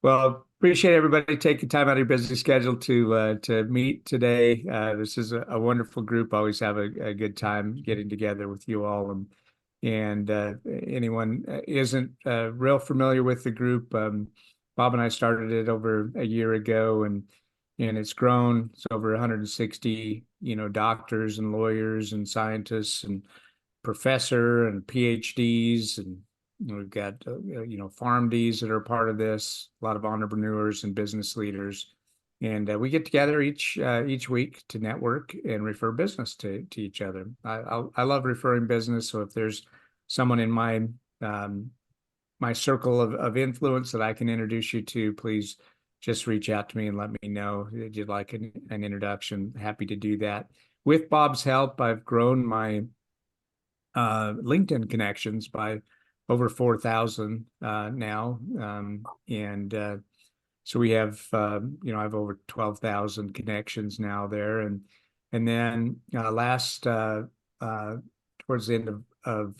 Well, appreciate everybody taking time out of your busy schedule to meet today. This is a wonderful group. Always have a good time getting together with you all. And anyone isn't real familiar with the group, Bob and I started it over a year ago, and it's grown. It's over 160, doctors and lawyers and scientists and professor and PhDs, and we've got PharmDs that are part of this. A lot of entrepreneurs and business leaders, and we get together each week to network and refer business to each other. I love referring business, so if there's someone in my circle of influence that I can introduce you to, please just reach out to me and let me know that you'd like an introduction. Happy to do that. With Bob's help, I've grown my LinkedIn connections by over 4,000 now. And so we have, I have over 12,000 connections now there. And then towards the end of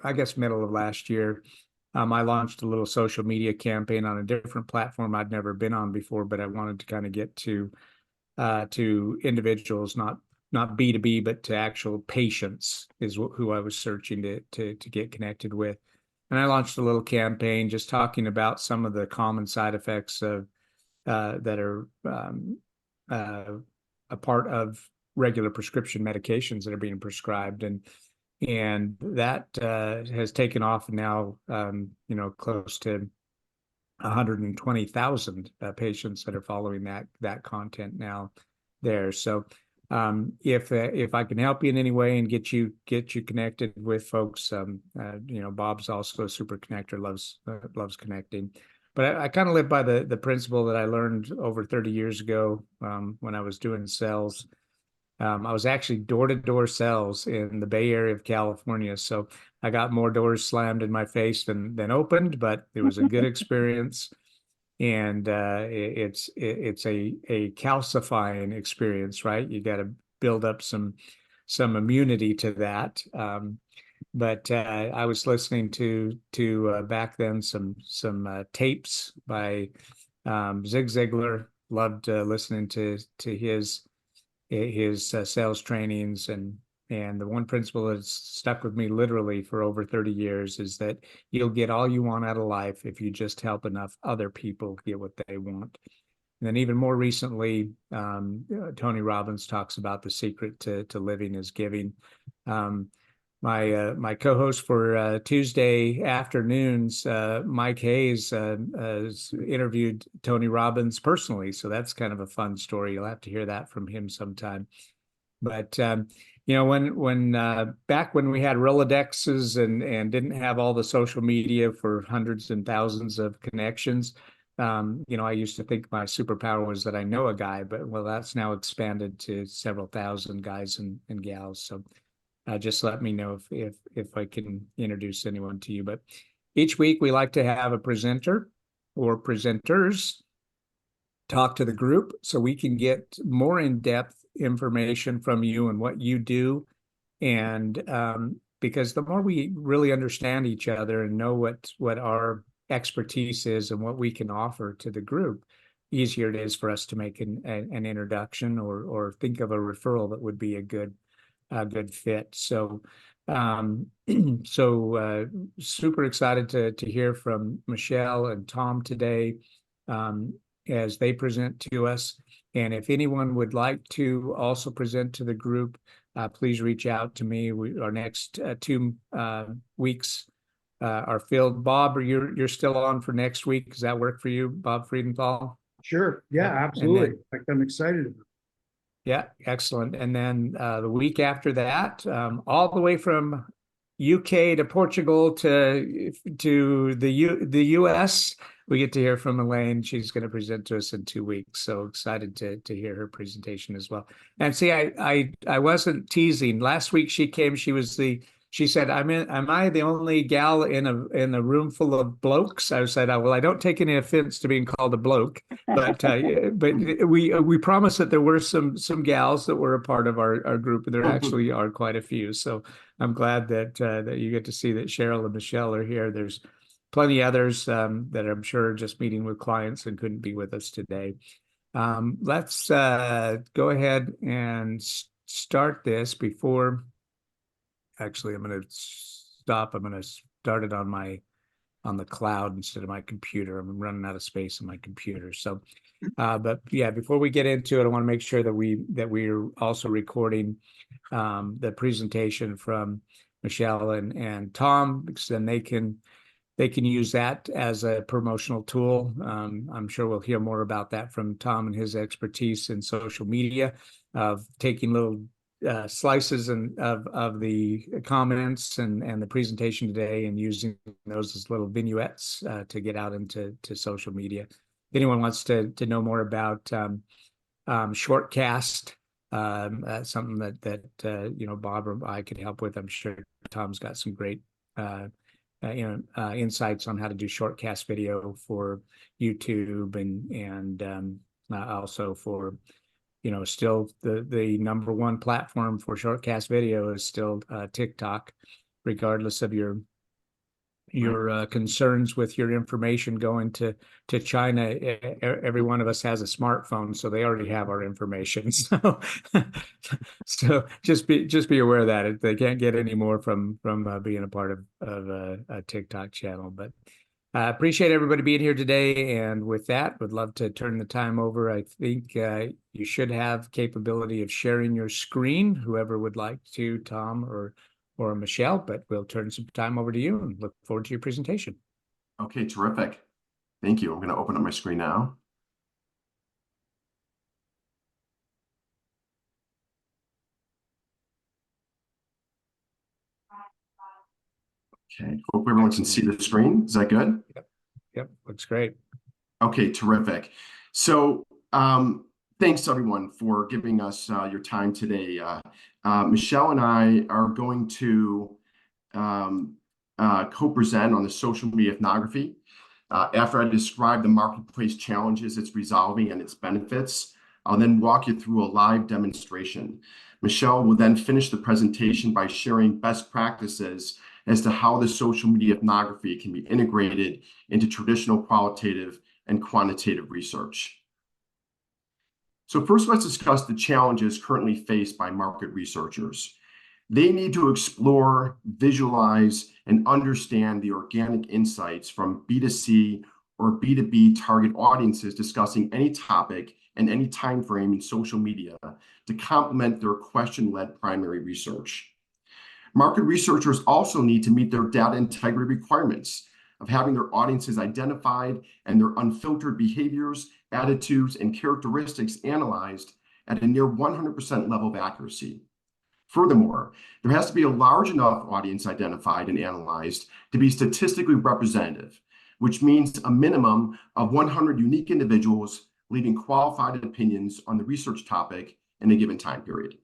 I guess middle of last year, I launched a little social media campaign on a different platform I'd never been on before, but I wanted to kind of get to individuals, not B2B, but to actual patients is who I was searching to get connected with. And I launched a little campaign just talking about some of the common side effects of that are a part of regular prescription medications that are being prescribed. And that has taken off now, close to 120,000 patients that are following that content now there. So if I can help you in any way and get you connected with folks, Bob's also a super connector, loves connecting. But I kind of live by the principle that I learned over 30 years ago when I was doing sales. I was actually door-to-door sales in the Bay Area of California, so I got more doors slammed in my face than opened, but it was a good experience. And it's a calcifying experience, right? You got to build up some immunity to that. But I was listening to back then some tapes by Zig Ziglar. Loved listening to his sales trainings, and the one principle that's stuck with me literally for over 30 years is that you'll get all you want out of life if you just help enough other people get what they want. And then even more recently, Tony Robbins talks about the secret to living is giving. My co-host for Tuesday afternoons, Mike Hayes, has interviewed Tony Robbins personally, so that's kind of a fun story. You'll have to hear that from him sometime. But when back when we had Rolodexes and didn't have all the social media for hundreds and thousands of connections, I used to think my superpower was that I know a guy, but well, that's now expanded to several thousand guys and gals. So just let me know if I can introduce anyone to you. But each week we like to have a presenter or presenters talk to the group so we can get more in-depth information from you and what you do. And because the more we really understand each other and know what our expertise is and what we can offer to the group, easier it is for us to make an introduction or think of a referral that would be a good fit. So super excited to hear from Michelle and Tom today as they present to us. And if anyone would like to also present to the group, please reach out to me. Our next 2 weeks are filled. Bob, you're still on for next week. Does that work for you, Bob Friedenthal? Sure. Yeah, absolutely. In fact, I'm excited about it. Yeah, excellent. And then the week after that, all the way from UK to Portugal to the US, we get to hear from Elaine. She's going to present to us in 2 weeks. So excited to hear her presentation as well. And see, I wasn't teasing. Last week she came. She said, am I the only gal in a room full of blokes? I said, well, I don't take any offense to being called a bloke, but we promised that there were some gals that were a part of our group, and there actually are quite a few. So I'm glad that you get to see that Cheryl and Michelle are here. There's plenty others that I'm sure are just meeting with clients and couldn't be with us today. Let's go ahead and start this before. Actually, I'm going to stop. I'm going to start it on the cloud instead of my computer. I'm running out of space on my computer. So, but yeah, before we get into it, I want to make sure that we're also recording the presentation from Michelle and Tom, because then they can use that as a promotional tool. I'm sure we'll hear more about that from Tom and his expertise in social media, of taking little slices of the comments and the presentation today and using those as little vignettes to get out into social media. If anyone wants to know more about Shortcast, something that Bob or I could help with, I'm sure Tom's got some great insights on how to do shortcast video for YouTube and also for still the number one platform for shortcast video is still TikTok, regardless of your concerns with your information going to China. Every one of us has a smartphone, so they already have our information. So just be aware of that they can't get any more from being a part of a TikTok channel. But appreciate everybody being here today, and with that, would love to turn the time over. I think you should have capability of sharing your screen, whoever would like to, Tom or Michelle, but we'll turn some time over to you and look forward to your presentation. Okay, terrific. Thank you. I'm going to open up my screen now. Okay, hope everyone can see the screen. Is that good? Yep, looks great. Okay, terrific. So thanks everyone for giving us your time today. Michelle and I are going to co-present on the social media ethnography. After I describe the marketplace challenges it's resolving and its benefits, I'll then walk you through a live demonstration. Michelle will then finish the presentation by sharing best practices as to how the social media ethnography can be integrated into traditional qualitative and quantitative research. So first, let's discuss the challenges currently faced by market researchers. They need to explore, visualize, and understand the organic insights from B2C or B2B target audiences discussing any topic and any time frame in social media to complement their question-led primary research. Market researchers also need to meet their data integrity requirements of having their audiences identified and their unfiltered behaviors, attitudes, and characteristics analyzed at a near 100% level of accuracy. Furthermore, there has to be a large enough audience identified and analyzed to be statistically representative, which means a minimum of 100 unique individuals leaving qualified opinions on the research topic in a given time period.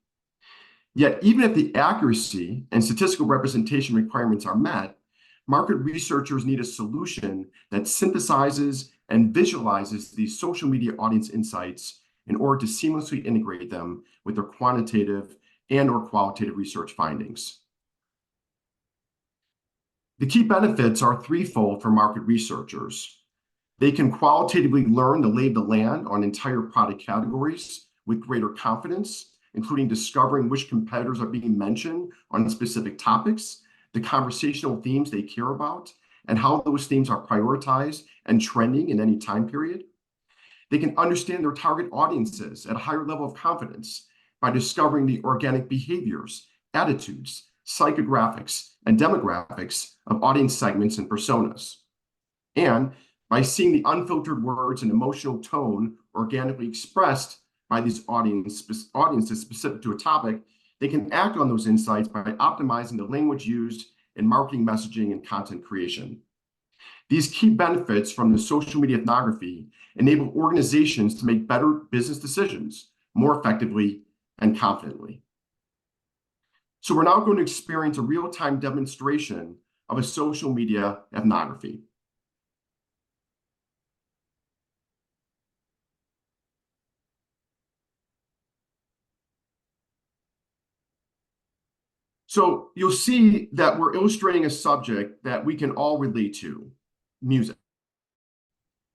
Yet, even if the accuracy and statistical representation requirements are met, market researchers need a solution that synthesizes and visualizes these social media audience insights in order to seamlessly integrate them with their quantitative and/or qualitative research findings. The key benefits are threefold for market researchers. They can qualitatively learn the lay of the land on entire product categories with greater confidence, including discovering which competitors are being mentioned on specific topics, the conversational themes they care about, and how those themes are prioritized and trending in any time period. They can understand their target audiences at a higher level of confidence by discovering the organic behaviors, attitudes, psychographics, and demographics of audience segments and personas. And by seeing the unfiltered words and emotional tone organically expressed by these audiences specific to a topic, they can act on those insights by optimizing the language used in marketing, messaging, and content creation. These key benefits from the social media ethnography enable organizations to make better business decisions more effectively and confidently. So we're now going to experience a real-time demonstration of a social media ethnography. So you'll see that we're illustrating a subject that we can all relate to. music.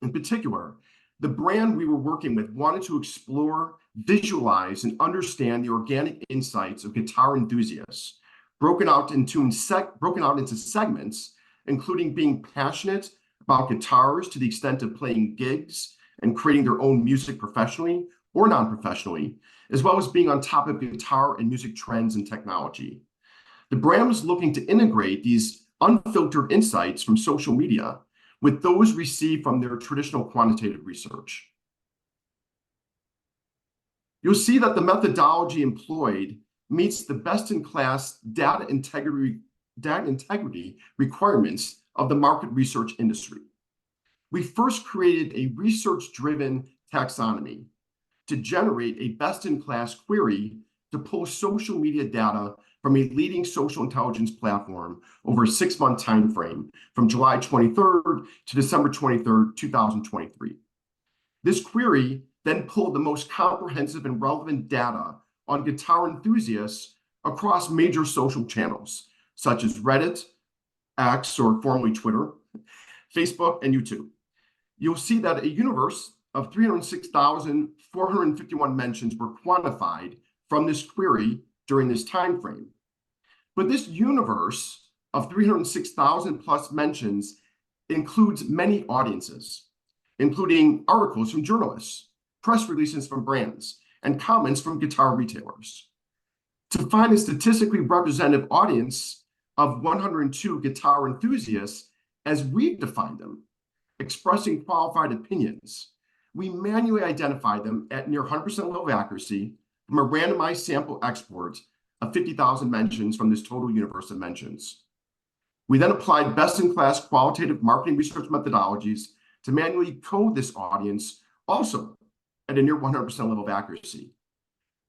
In particular, the brand we were working with wanted to explore, visualize, and understand the organic insights of guitar enthusiasts, broken out into segments, including being passionate about guitars to the extent of playing gigs and creating their own music professionally or non-professionally, as well as being on top of guitar and music trends and technology. The brand was looking to integrate these unfiltered insights from social media with those received from their traditional quantitative research. You'll see that the methodology employed meets the best-in-class data integrity requirements of the market research industry. We first created a research-driven taxonomy to generate a best-in-class query to pull social media data from a leading social intelligence platform over a 6-month time frame from July 23rd to December 23rd, 2023. This query then pulled the most comprehensive and relevant data on guitar enthusiasts across major social channels, such as Reddit, X, or formerly Twitter, Facebook, and YouTube. You'll see that a universe of 306,451 mentions were quantified from this query during this time frame. But this universe of 306,000 plus mentions includes many audiences, including articles from journalists, press releases from brands, and comments from guitar retailers. To find a statistically representative audience of 102 guitar enthusiasts, as we define them, expressing qualified opinions, we manually identify them at near 100% level of accuracy from a randomized sample export of 50,000 mentions from this total universe of mentions. We then applied best-in-class qualitative marketing research methodologies to manually code this audience also at a near 100% level of accuracy.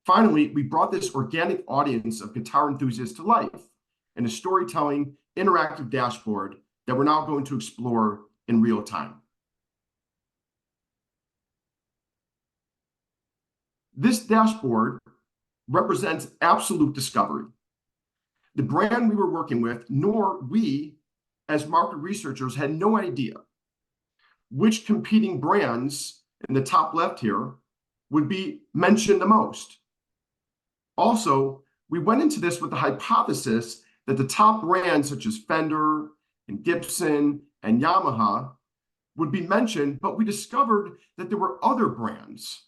Finally, we brought this organic audience of guitar enthusiasts to life in a storytelling, interactive dashboard that we're now going to explore in real time. This dashboard represents absolute discovery. The brand we were working with, nor we as market researchers, had no idea which competing brands in the top left here would be mentioned the most. Also, we went into this with the hypothesis that the top brands such as Fender and Gibson and Yamaha would be mentioned, but we discovered that there were other brands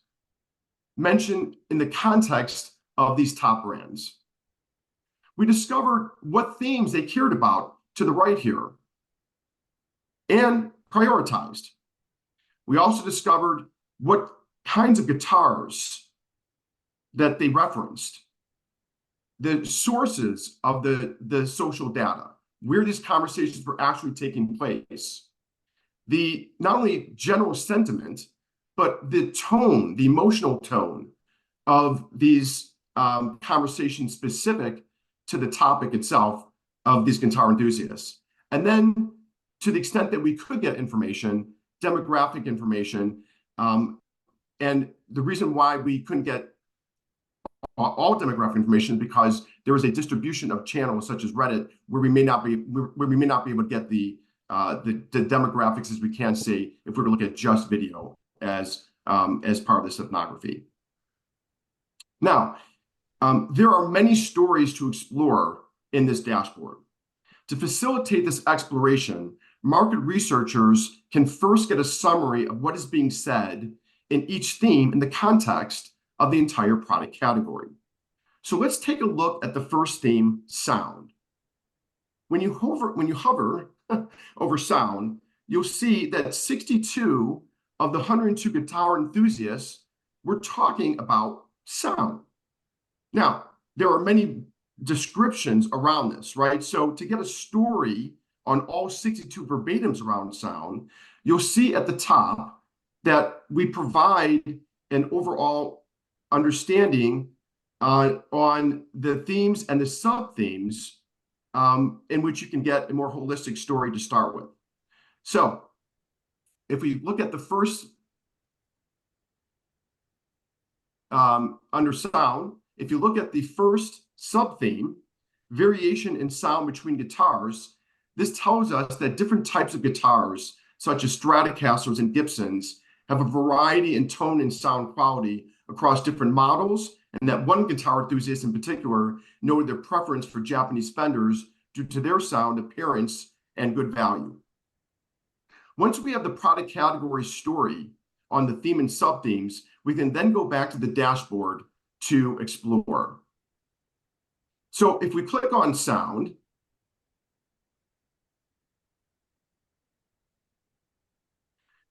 mentioned in the context of these top brands. We discovered what themes they cared about to the right here and prioritized. We also discovered what kinds of guitars that they referenced, the sources of the social data, where these conversations were actually taking place, the not only general sentiment, but the tone, the emotional tone of these conversations specific to the topic itself of these guitar enthusiasts. And then to the extent that we could get information, demographic information, and the reason why we couldn't get all demographic information because there is a distribution of channels such as Reddit where we may not be able to get the demographics as we can see if we were to look at just video as part of this ethnography. Now, there are many stories to explore in this dashboard. To facilitate this exploration, market researchers can first get a summary of what is being said in each theme in the context of the entire product category. So let's take a look at the first theme, sound. When you hover over sound, you'll see that 62 of the 102 guitar enthusiasts were talking about sound. Now, there are many descriptions around this, right? So to get a story on all 62 verbatims around sound, you'll see at the top that we provide an overall understanding on the themes and the sub-themes in which you can get a more holistic story to start with. So if we look at the first under sound, if you look at the first sub-theme, variation in sound between guitars, this tells us that different types of guitars, such as Stratocasters and Gibsons, have a variety in tone and sound quality across different models, and that one guitar enthusiast in particular noted their preference for Japanese Fenders due to their sound, appearance, and good value. Once we have the product category story on the theme and sub-themes, we can then go back to the dashboard to explore. So if we click on sound,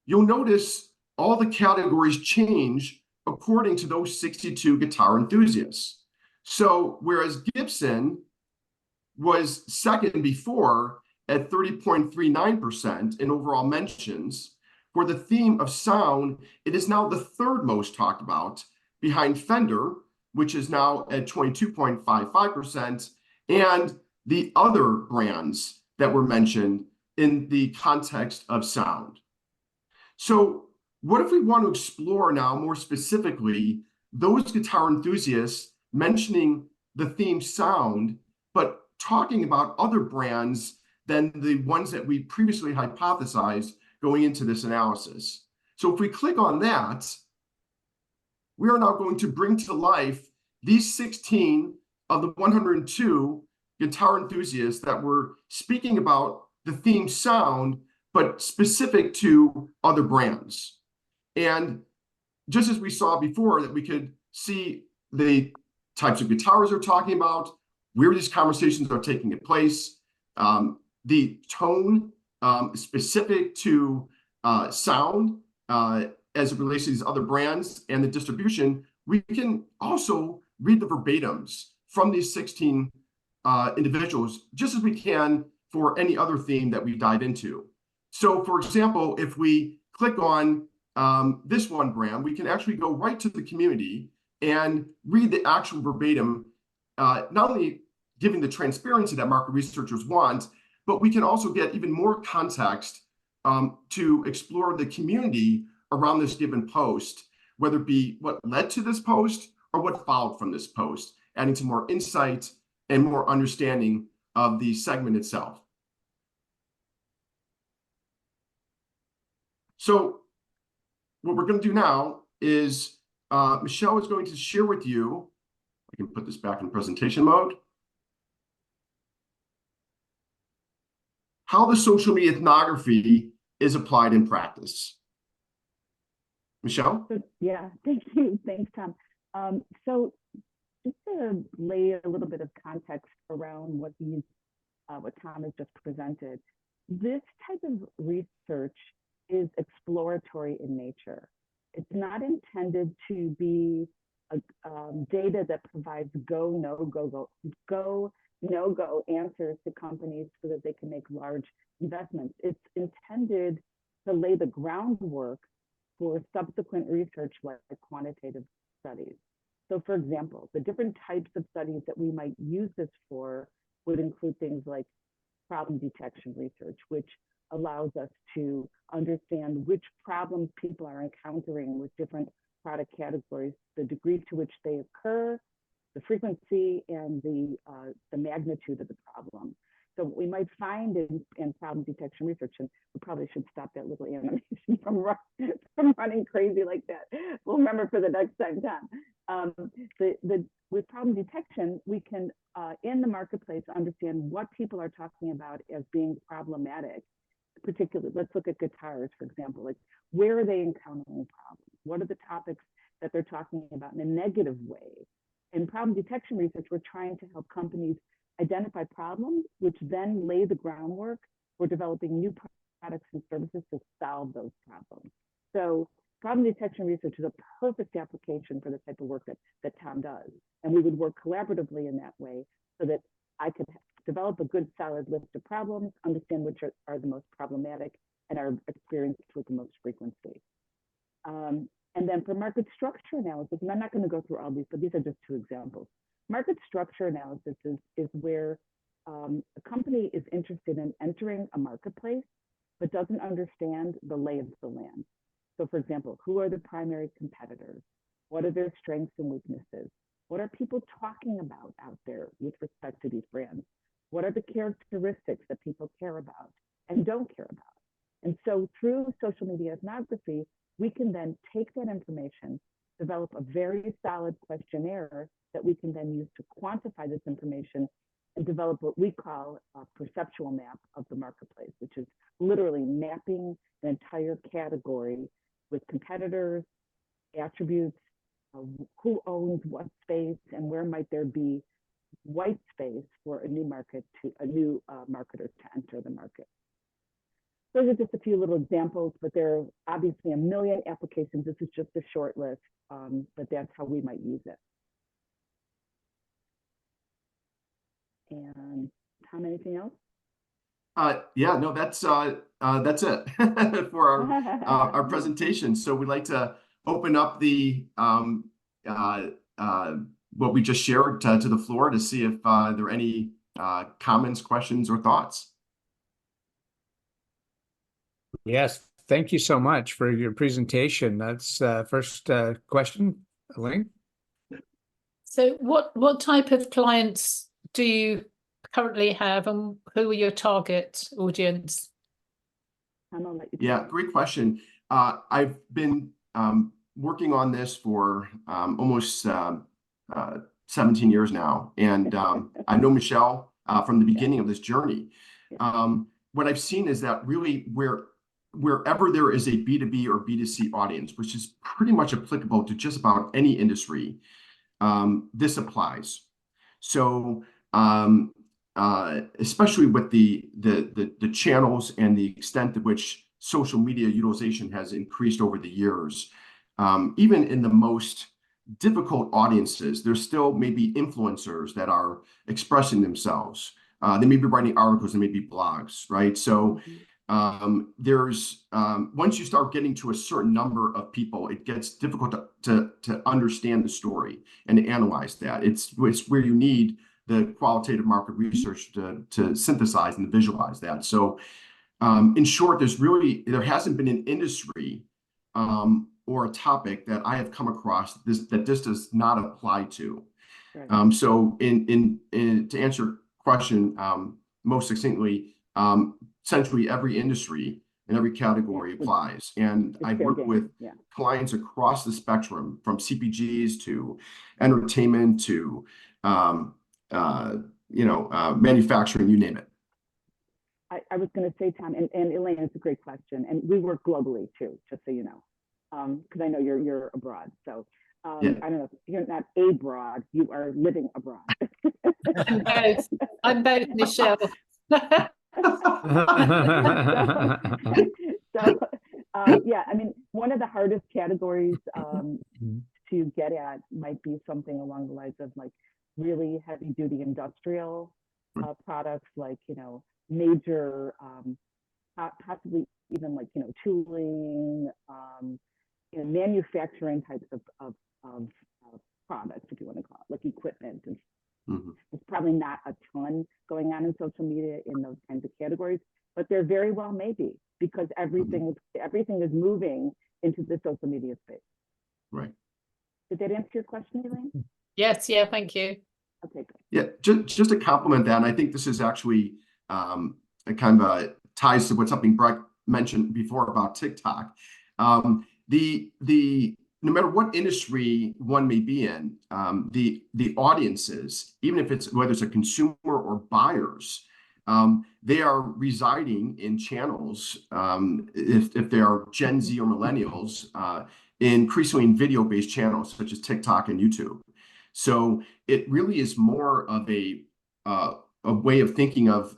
you'll notice all the categories change according to those 62 guitar enthusiasts. So whereas Gibson was second before at 30.39% in overall mentions, for the theme of sound, it is now the third most talked about, behind Fender, which is now at 22.55%, and the other brands that were mentioned in the context of sound. So what if we want to explore now more specifically those guitar enthusiasts mentioning the theme sound, but talking about other brands than the ones that we previously hypothesized going into this analysis? So if we click on that, we are now going to bring to life these 16 of the 102 guitar enthusiasts that were speaking about the theme sound, but specific to other brands. And just as we saw before, that we could see the types of guitars they're talking about, where these conversations are taking place, the tone specific to sound as it relates to these other brands, and the distribution, we can also read the verbatims from these 16 individuals, just as we can for any other theme that we dive into. So for example, if we click on this one brand, we can actually go right to the community and read the actual verbatim, not only giving the transparency that market researchers want, but we can also get even more context to explore the community around this given post, whether it be what led to this post or what followed from this post, adding to more insight and more understanding of the segment itself. So what we're going to do now is Michelle is going to share with you, I can put this back in presentation mode, how the social media ethnography is applied in practice. Michelle? Yeah, thank you. Thanks, Tom. So just to lay a little bit of context around what Tom has just presented, this type of research is exploratory in nature. It's not intended to be data that provides go, no-go answers to companies so that they can make large investments. It's intended to lay the groundwork for subsequent research like quantitative studies. So for example, the different types of studies that we might use this for would include things like problem detection research, which allows us to understand which problems people are encountering with different product categories, the degree to which they occur, the frequency, and the magnitude of the problem. So what we might find in problem detection research, and we probably should stop that little animation from running crazy like that. We'll remember for the next time, Tom. With problem detection, we can, in the marketplace, understand what people are talking about as being problematic. Particularly, let's look at guitars, for example. Like, where are they encountering problems? What are the topics that they're talking about in a negative way? In problem detection research, we're trying to help companies identify problems, which then lay the groundwork for developing new products and services to solve those problems. So problem detection research is a perfect application for the type of work that Tom does. And we would work collaboratively in that way so that I could develop a good solid list of problems, understand which are the most problematic and are experienced with the most frequency. And then for market structure analysis, and I'm not going to go through all these, but these are just two examples. Market structure analysis is where a company is interested in entering a marketplace, but doesn't understand the lay of the land. So for example, who are the primary competitors? What are their strengths and weaknesses? What are people talking about out there with respect to these brands? What are the characteristics that people care about and don't care about? And so through social media ethnography, we can then take that information, develop a very solid questionnaire that we can then use to quantify this information and develop what we call a perceptual map of the marketplace, which is literally mapping an entire category with competitors, attributes, who owns what space, and where might there be white space for a new marketer to enter the market. Those are just a few little examples, but there are obviously a million applications. This is just a short list, but that's how we might use it. And Tom, anything else? Yeah, no, that's it for our presentation. So we'd like to open up the what we just shared to the floor to see if there are any comments, questions, or thoughts. Yes, thank you so much for your presentation. That's first question, Elaine. So what type of clients do you currently have, and who are your target audience? Yeah, great question. I've been working on this for almost 17 years now, and I know Michelle from the beginning of this journey. What I've seen is that really wherever there is a B2B or B2C audience, which is pretty much applicable to just about any industry, this applies. So especially with the channels and the extent to which social media utilization has increased over the years, even in the most difficult audiences, there's still maybe influencers that are expressing themselves. They may be writing articles, they may be blogs, right? So there's once you start getting to a certain number of people, it gets difficult to understand the story and to analyze that. It's where you need the qualitative market research to synthesize and visualize that. So in short, there hasn't been an industry or a topic that I have come across that this does not apply to. Right. So to answer your question most succinctly, essentially every industry and every category applies. And I work with clients across the spectrum, from CPGs to entertainment to manufacturing, you name it. I was going to say, Tom, and Elaine, it's a great question, and we work globally too, just so you know, because I know you're abroad. So I don't know, you're not abroad, you are living abroad. I'm both, Michelle. Yeah, I mean, one of the hardest categories to get at might be something along the lines of like really heavy duty industrial products, like, major, possibly even like, tooling, manufacturing types of products, if you want to call it, like equipment. And there's probably not a ton going on in social media in those kinds of categories, but there very well may be, because everything is moving into the social media space. Right. Did that answer your question, Elaine? Yes. Yeah. Thank you. Okay, good. Yeah, just to compliment that, and I think this is actually it kind of ties to what something Brett mentioned before about TikTok. No matter what industry one may be in, the audiences, even if whether it's a consumer or buyers, they are residing in channels, if they are Gen Z or millennials, increasingly in video-based channels such as TikTok and YouTube. So it really is more of a way of thinking of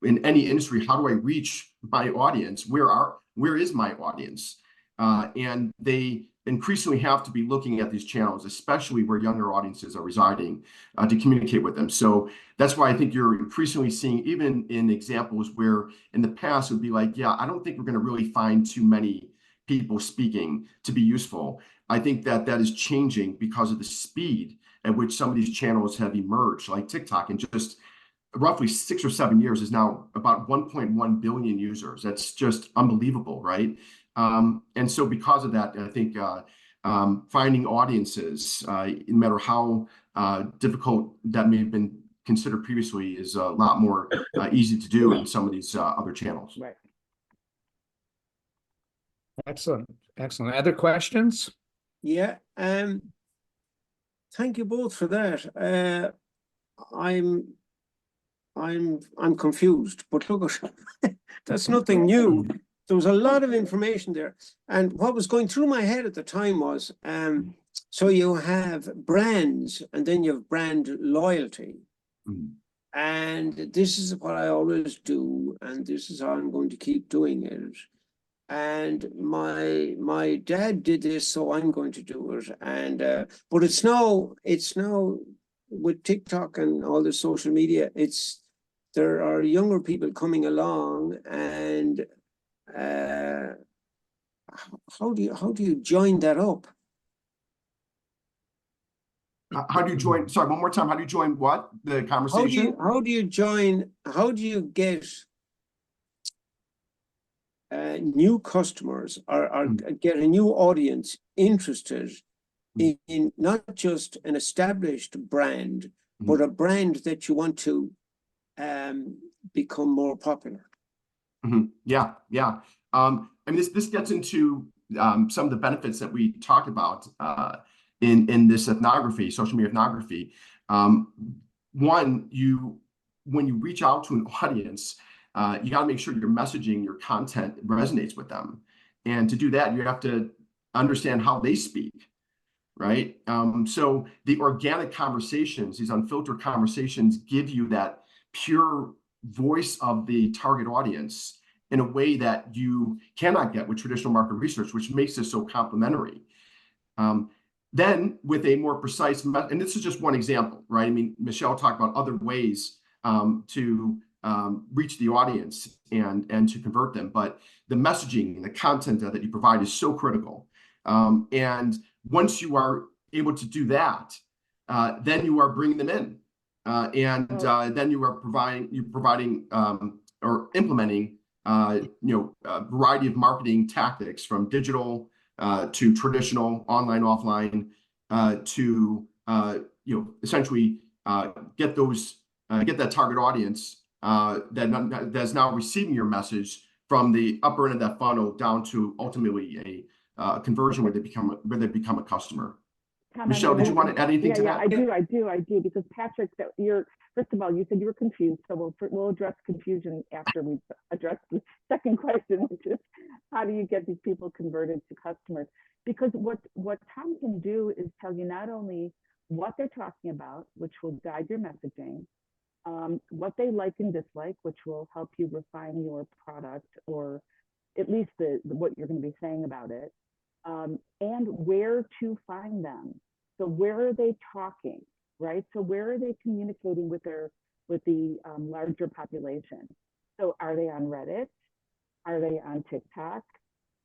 in any industry, how do I reach my audience? Where is my audience? And they increasingly have to be looking at these channels, especially where younger audiences are residing, to communicate with them. So that's why I think you're increasingly seeing, even in examples where in the past it would be like, yeah, I don't think we're going to really find too many people speaking to be useful. I think that is changing because of the speed at which some of these channels have emerged, like TikTok, in just roughly 6 or 7 years is now about 1.1 billion users. That's just unbelievable, right? And so because of that, I think finding audiences, no matter how difficult that may have been considered previously is a lot more easy to do in some of these other channels. Right. Excellent. Excellent. Other questions? Yeah. Thank you both for that. I'm confused, but look, that's nothing new. There was a lot of information there. And what was going through my head at the time was, so you have brands and then you have brand loyalty. Mhm. And this is what I always do, and this is how I'm going to keep doing it. And my dad did this, so I'm going to do it. And but it's now with TikTok and all the social media, there are younger people coming along, and how do you join that up? How do you join? Sorry, one more time. How do you join what? The conversation? How do you join? How do you get new customers or get a new audience interested in not just an established brand, but a brand that you want to become more popular? Yeah, yeah. I mean, this gets into some of the benefits that we talked about in this ethnography, social media ethnography. One, when you reach out to an audience, you got to make sure your messaging, your content resonates with them. And to do that, you have to understand how they speak, right? So the organic conversations, these unfiltered conversations, give you that pure voice of the target audience in a way that you cannot get with traditional market research, which makes it so complementary. Then with a more precise, and this is just one example, right? I mean, Michelle talked about other ways to reach the audience and to convert them, but the messaging and the content that you provide is so critical. And once you are able to do that, then you are bringing them in, then you are providing or implementing a variety of marketing tactics, from digital to traditional, online, offline, to essentially get that target audience that's now receiving your message from the upper end of that funnel down to ultimately a conversion where they become a customer. Tom, Michelle, did you want to add anything to that? I do, because Patrick, first of all, you said you were confused, so we'll address confusion after we address the second question, which is how do you get these people converted to customers? Because what Tom can do is tell you not only what they're talking about, which will guide your messaging, what they like and dislike, which will help you refine your product, or at least what you're going to be saying about it, and where to find them. So where are they talking, right? So where are they communicating with the larger population? So are they on Reddit? Are they on TikTok?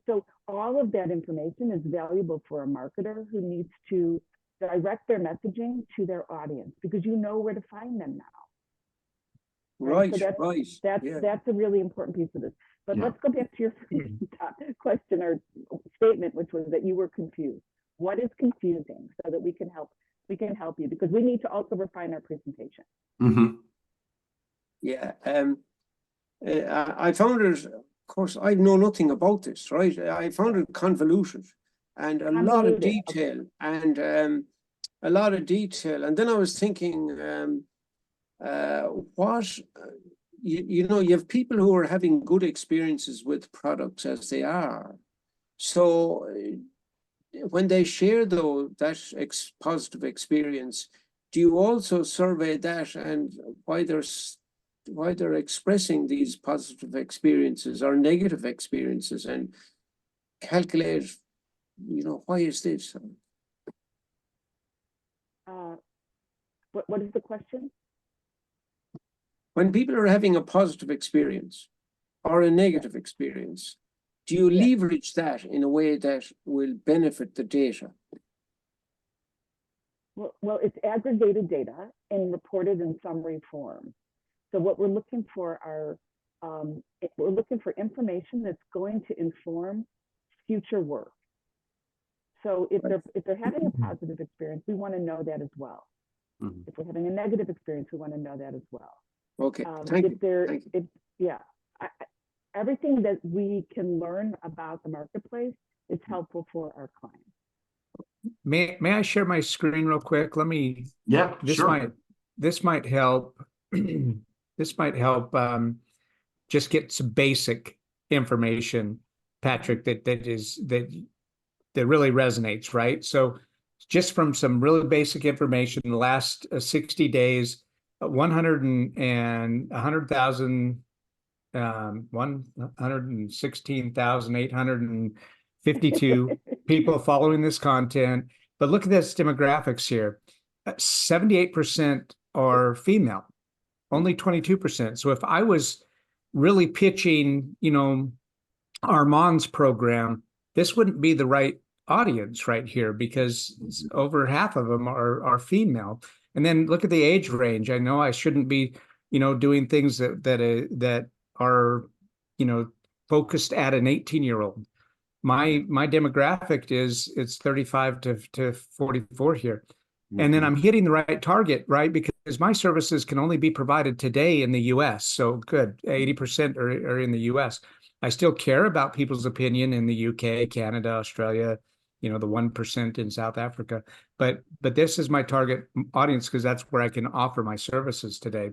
So all of that information is valuable for a marketer who needs to direct their messaging to their audience, because you know where to find them now. Right, so that's a really important piece of this. But let's go back to your question or statement, which was that you were confused. What is confusing, so that we can help you, because we need to also refine our presentation. Yeah, I found it, of course, I know nothing about this, right? I found it convoluted and a lot of detail, and a lot of detail. And then I was thinking, you have people who are having good experiences with products as they are. So when they share that positive experience, do you also survey that and why they're expressing these positive experiences or negative experiences, and calculate, why is this? What is the question? When people are having a positive experience or a negative experience, do you leverage that in a way that will benefit the data? Well, it's aggregated data and reported in summary form. So what we're looking for we're looking for information that's going to inform future work. So if they're having a positive experience, we want to know that as well. Mhm. If we're having a negative experience, we want to know that as well. Okay, thank you. Thank you. Yeah, everything that we can learn about the marketplace is helpful for our clients. May I share my screen real quick? Let me, Yeah, this sure. might help. This might help just get some basic information, Patrick, that really resonates, right? So just from some really basic information, the last 60 days, 100,000 116,852 people following this content. But look at this demographics here. 78% are female, only 22%. So if I was really pitching, Armand's program, this wouldn't be the right audience right here because over half of them are female. And then look at the age range. I know I shouldn't be, doing things that are, focused at an 18-year-old. My demographic it's 35 to 44 here. And then I'm hitting the right target, right? Because my services can only be provided today in the US. So good, 80% are in the US. I still care about people's opinion in the UK, Canada, Australia, the 1% in South Africa. But this is my target audience because that's where I can offer my services today.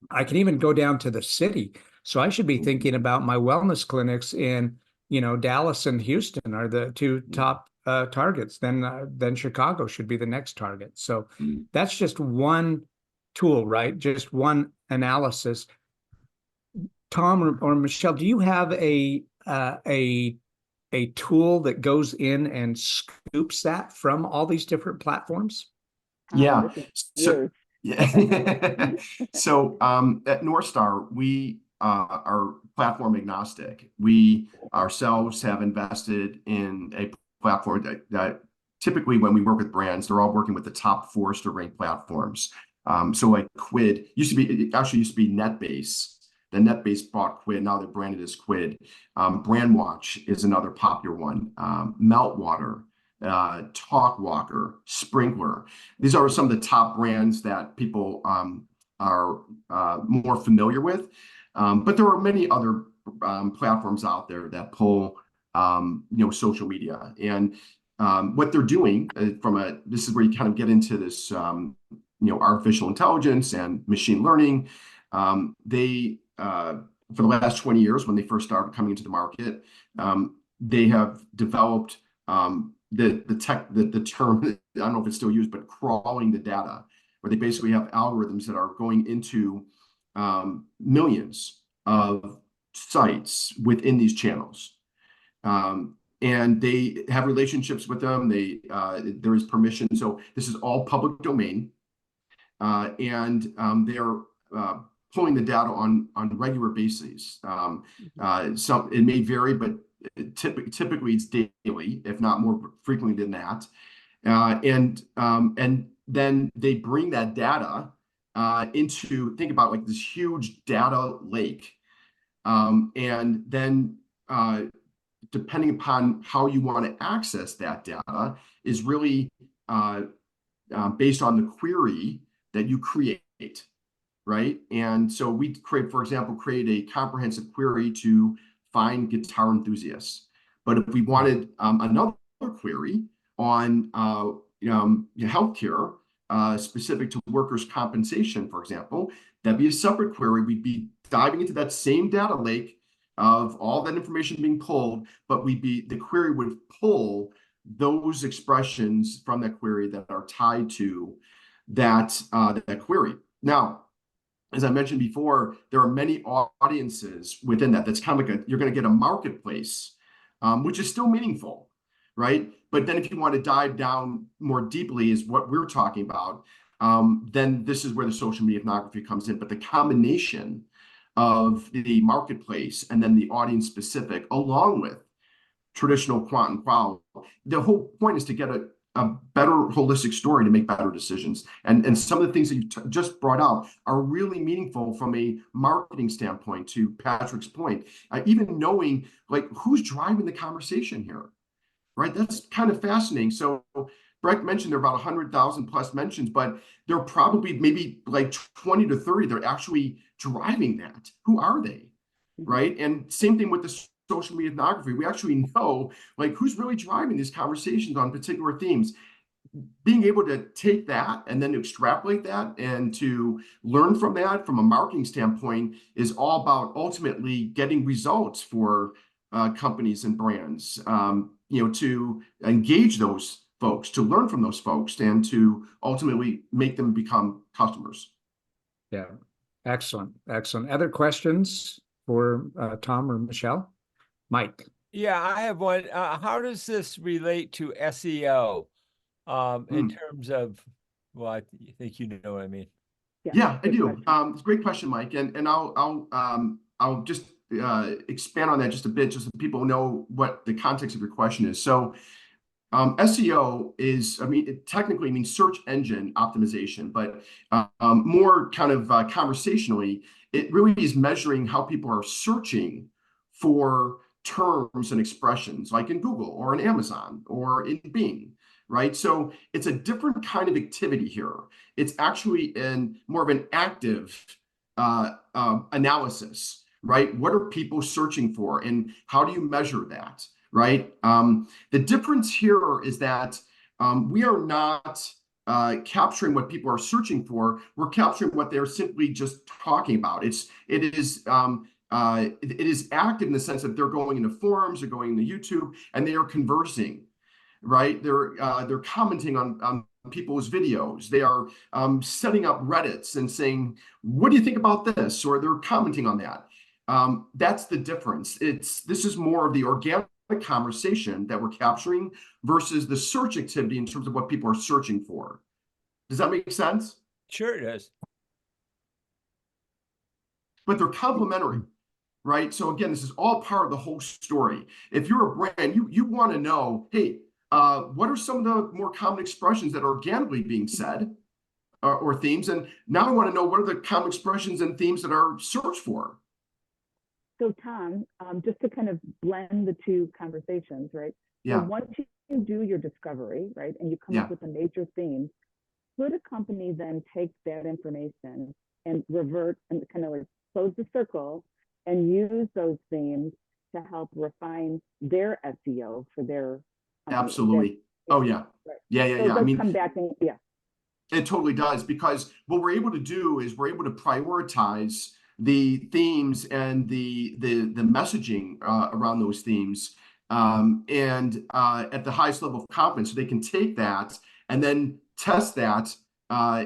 I can even go down to the city. So I should be thinking about my wellness clinics in, Dallas and Houston are the two top targets. Then Chicago should be the next target. So that's just one tool, right? Just one analysis. Tom or Michelle, do you have a tool that goes in and scoops that from all these different platforms? Yeah. So, yeah. So at North Star, we are platform agnostic. We ourselves have invested in a platform that typically when we work with brands, they're all working with the top Forrester ranked platforms. So like Quid used to be NetBase. The NetBase bought Quid. Now they're branded as Quid. Brandwatch is another popular one. Meltwater, Talkwalker, Sprinkler. These are some of the top brands that people are more familiar with. But there are many other platforms out there that pull, social media. And what they're doing this is where you kind of get into this, artificial intelligence and machine learning. They for the last 20 years, when they first started coming into the market, they have developed the term, I don't know if it's still used, but crawling the data, where they basically have algorithms that are going into millions of sites within these channels. And they have relationships with them. There is permission. So this is all public domain. And they're pulling the data on regular basis. So it may vary, but typically it's daily, if not more frequently than that. And then they bring that data into, think about like this huge data lake. And then depending upon how you want to access that data is really based on the query that you create, right? And so we for example, create a comprehensive query to find guitar enthusiasts. But if we wanted another query on healthcare specific to workers' compensation, for example, that'd be a separate query. We'd be diving into that same data lake of all that information being pulled, but the query would pull those expressions from that query that are tied to that query. Now, as I mentioned before, there are many audiences within that. That's kind of like you're going to get a marketplace, which is still meaningful, right? But then if you want to dive down more deeply, is what we're talking about, then this is where the social media ethnography comes in. But the combination of the marketplace and then the audience specific, along with traditional quant and qual, the whole point is to get a better holistic story to make better decisions. And some of the things that you just brought out are really meaningful from a marketing standpoint, to Patrick's point. Even knowing like who's driving the conversation here, right? That's kind of fascinating. So Breck mentioned there are about 100,000 plus mentions, but there are probably maybe like 20 to 30 that are actually driving that. Who are they? Right? And same thing with the social media ethnography. We actually know like who's really driving these conversations on particular themes. Being able to take that and then extrapolate that and to learn from that from a marketing standpoint is all about ultimately getting results for companies and brands, to engage those folks, to learn from those folks, and to ultimately make them become customers. Yeah, excellent, excellent. Other questions for Tom or Michelle? Mike. Yeah, I have one. How does this relate to SEO in terms of, well, I think you know what I mean. Yeah, I do. It's a great question, Mike, and I'll just expand on that just a bit, just so people know what the context of your question is. So SEO is, it technically means search engine optimization, but more kind of conversationally, it really is measuring how people are searching for terms and expressions, like in Google or in Amazon or in Bing, right? So it's a different kind of activity here. It's actually more of an active analysis, right? What are people searching for, and how do you measure that? Right. The difference here is that we are not capturing what people are searching for. We're capturing what they're simply just talking about. It is active in the sense that they're going into forums, they're going into YouTube, and they are conversing. Right. They're commenting on people's videos. They are setting up Reddits and saying, "What do you think about this?" Or they're commenting on that. That's the difference. This is more of the organic conversation that we're capturing versus the search activity in terms of what people are searching for. Does that make sense? Sure it does. But they're complementary, right? So again, this is all part of the whole story. If you're a brand, you want to know, hey, what are some of the more common expressions that are organically being said or themes? And now I want to know, what are the common expressions and themes that are searched for? So Tom, just to kind of blend the two conversations, right? Yeah. So once you do your discovery, right, and you come up with a major theme, could a company then take that information and revert and kind of like close the circle and use those themes to help refine their SEO for their Absolutely. Oh yeah. Right. Yeah. So come back and it totally does, because what we're able to do is we're able to prioritize the themes and the messaging around those themes and at the highest level of confidence, so they can take that and then test that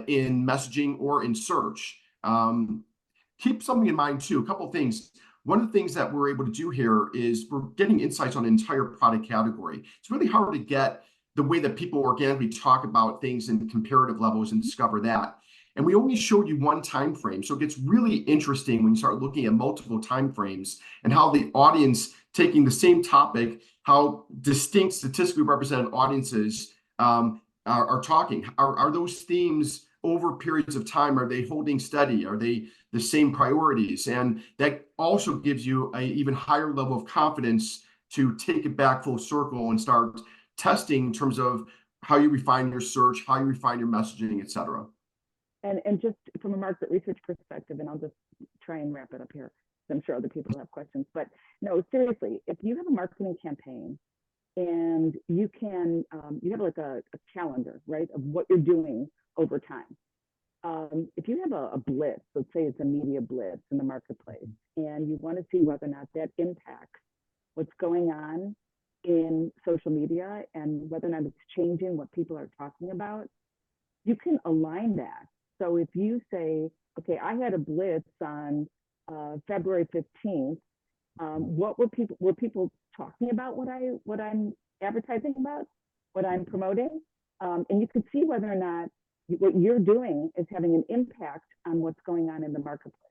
in messaging or in search. Keep something in mind too, a couple of things. One of the things that we're able to do here is we're getting insights on an entire product category. It's really hard to get the way that people organically talk about things in comparative levels and discover that. And we only showed you one time frame. So it gets really interesting when you start looking at multiple time frames and how the audience taking the same topic, how distinct statistically represented audiences are talking. Are those themes over periods of time? Are they holding steady? Are they the same priorities? And that also gives you an even higher level of confidence to take it back full circle and start testing in terms of how you refine your search, how you refine your messaging, et cetera. And just from a market research perspective, and I'll just try and wrap it up here, I'm sure other people have questions, but no, seriously, if you have a marketing campaign and you can, you have like a calendar, right, of what you're doing over time. If you have a blitz, let's say it's a media blitz in the marketplace, and you want to see whether or not that impacts what's going on in social media and whether or not it's changing what people are talking about, you can align that. So if you say, okay, I had a blitz on February 15th, what were people talking about what I'm advertising about, what I'm promoting? And you can see whether or not what you're doing is having an impact on what's going on in the marketplace.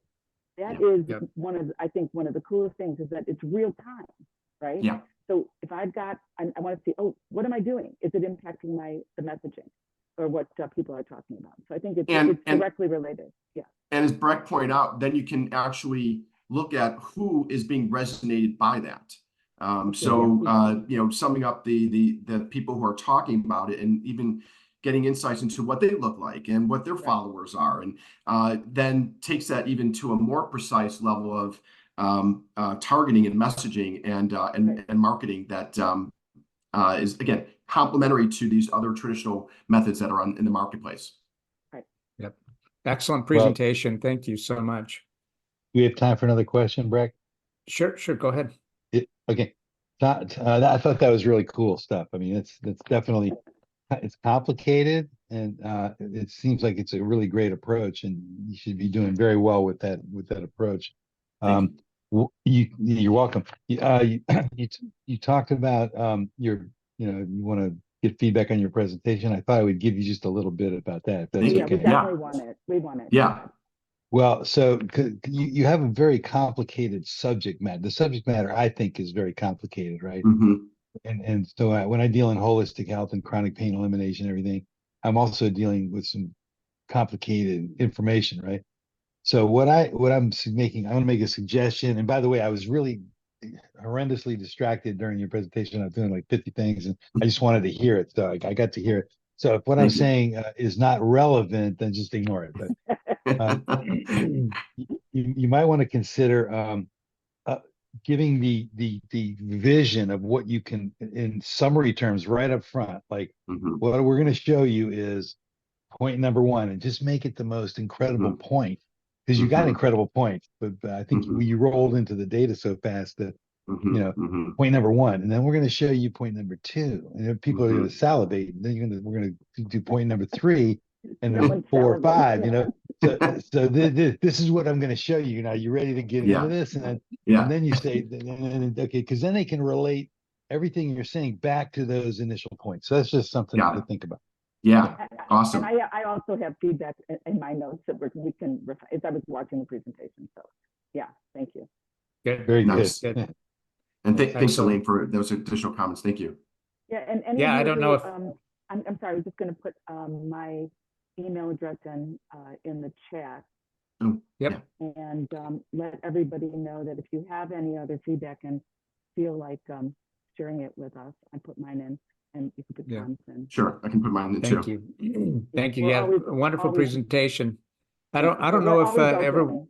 That is one of the coolest things, is that it's real time, right? Yeah. So if I want to see, oh, what am I doing? Is it impacting the messaging or what people are talking about? So I think it's directly related. Yeah. And as Breck pointed out, then you can actually look at who is being resonated by that. Summing up the people who are talking about it and even getting insights into what they look like and what their followers are, and then takes that even to a more precise level of targeting and messaging and marketing that is, again, complementary to these other traditional methods that are in the marketplace. Yep. Excellent presentation. Thank you so much. We have time for another question, Breck? Sure, go ahead. Okay. I thought that was really cool stuff. I mean, it's definitely, it's complicated, and it seems like it's a really great approach, and you should be doing very well with that approach. You're welcome. You talked about you want to get feedback on your presentation. I thought I would give you just a little bit about that, if that's Yeah, okay. we definitely want it. We want it. Yeah. Well, so you have a very complicated subject matter. The subject matter, I think, is very complicated, right? Mm-hmm. And so when I deal in holistic health and chronic pain elimination, everything, I'm also dealing with some complicated information, right? So I'm going to make a suggestion. And by the way, I was really horrendously distracted during your presentation. I was doing like 50 things, and I just wanted to hear it. So I got to hear it. So if what I'm saying is not relevant, then just ignore it. But you might want to consider giving the vision of what you can, in summary terms, right up front. Like, what we're going to show you is point number one, and just make it the most incredible point, because you got incredible points, but I think you rolled into the data so fast that point number one, and then we're going to show you point number two, and then people are going to salivate, and then we're going to do point number three, and then 4 or 5, so this is what I'm going to show you. Now, you ready to get into this? And then you say, okay, because then they can relate everything you're saying back to those initial points. So that's just something to think about. Yeah, awesome. And I also have feedback in my notes that we can refine as I was watching the presentation. So, yeah, thank you. Good. Very Nice. good. And thanks, Elaine, for those additional comments. Thank you. Yeah, and I don't know if I'm sorry. I was just going to put my email address in the chat. Oh, yep. And let everybody know that if you have any other feedback and feel like sharing it with us, I put mine in, and you can put Tom's in. Sure, I can put mine in too. Thank you. Thank you. We're Yeah, always- wonderful always- presentation. I don't know if everyone.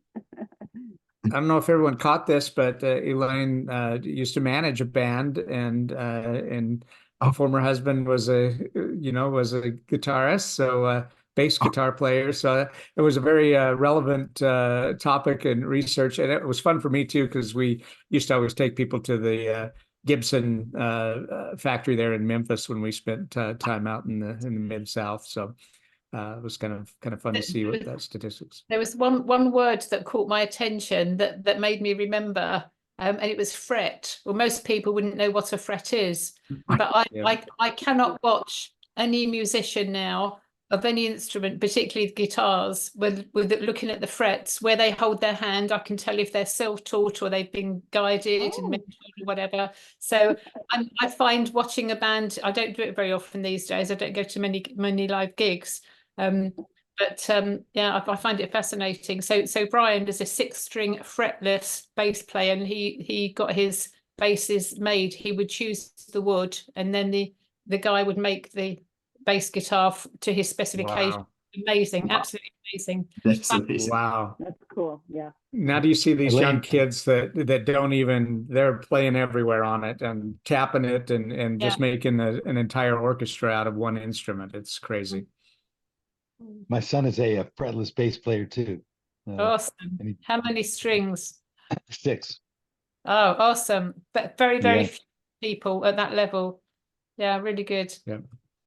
I don't know if everyone caught this, but Elaine used to manage a band, and her former husband was a guitarist, so bass guitar player. So it was a very relevant topic and research, and it was fun for me too, because we used to always take people to the Gibson factory there in Memphis when we spent time out in the Mid-South. So it was kind of fun to see what that statistics. There was one word that caught my attention that made me remember, and it was fret. Well, most people wouldn't know what a fret is, but I cannot watch any musician now of any instrument, particularly guitars, with looking at the frets where they hold their hand. I can tell if they're self-taught or they've been guided and mentored or whatever. So I find watching a band, I don't do it very often these days. I don't go to many live gigs. But I find it fascinating. So Brian is a 6-string fretless bass player, and he got his basses made. He would choose the wood, and then the guy would make the bass guitar to his specification. Wow. Amazing, absolutely amazing. That's amazing. Wow. That's cool. Yeah. Now do you see these young kids that don't even, they're playing everywhere on it and tapping it and just making an entire orchestra out of one instrument. It's crazy. My son is a fretless bass player too. Awesome. How many strings? 6. Oh, awesome. But very few people at that level. Yeah, really good. Yeah.